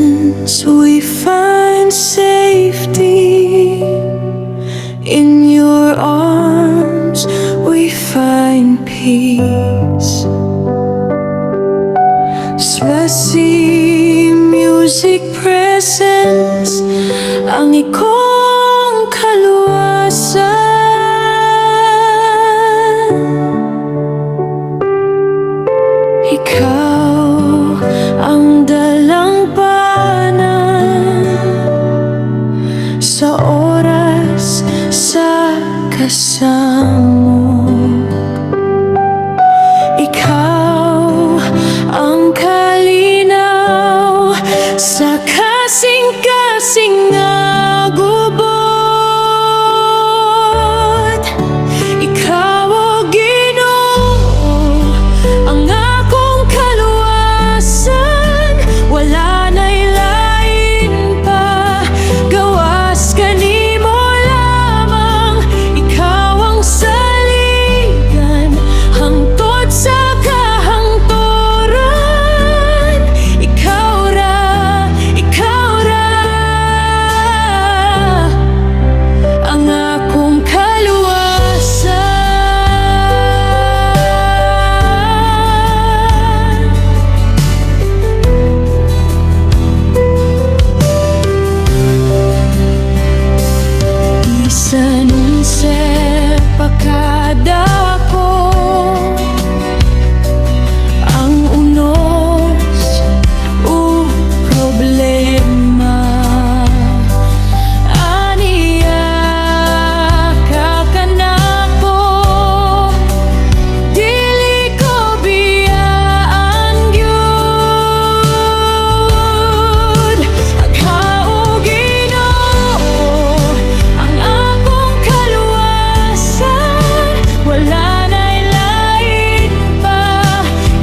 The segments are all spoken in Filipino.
presence we find safety. In your arms we find peace. SLECI music presence, ang ikong kaluwasan. Ikaw ang dalangpanan sa oras, sa kasamok. Ikaw ang kalinaw sa kasingkasing na gubot. Ikaw, o Ginoo, ang akong kaluwasan. Wala na'y lain pa, gawas kanimo lamang. Ikaw ang saligan, hangtod sa kahangtoran. Ikaw ra ang akong kaluwasan. Bisan unsa pagkadako ang unos o problema, Ania Ka kanako. Dili ko biyaan gyud. Ikaw, Ginoo, ang akong kaluwasan. Wala na'y lain pa,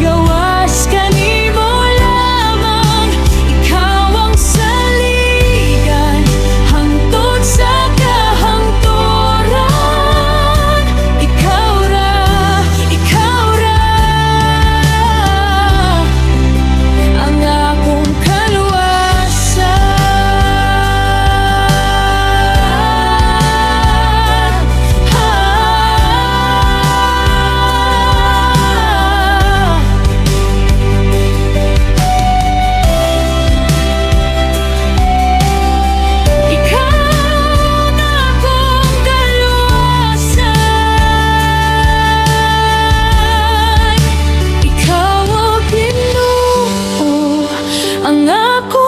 gawas kanimo lamang. Ikaw ang saligan, hangtod sa kahangtoran. Ikaw ra ang akong kaluwasan. Ikaw, o Ginoo, ang akong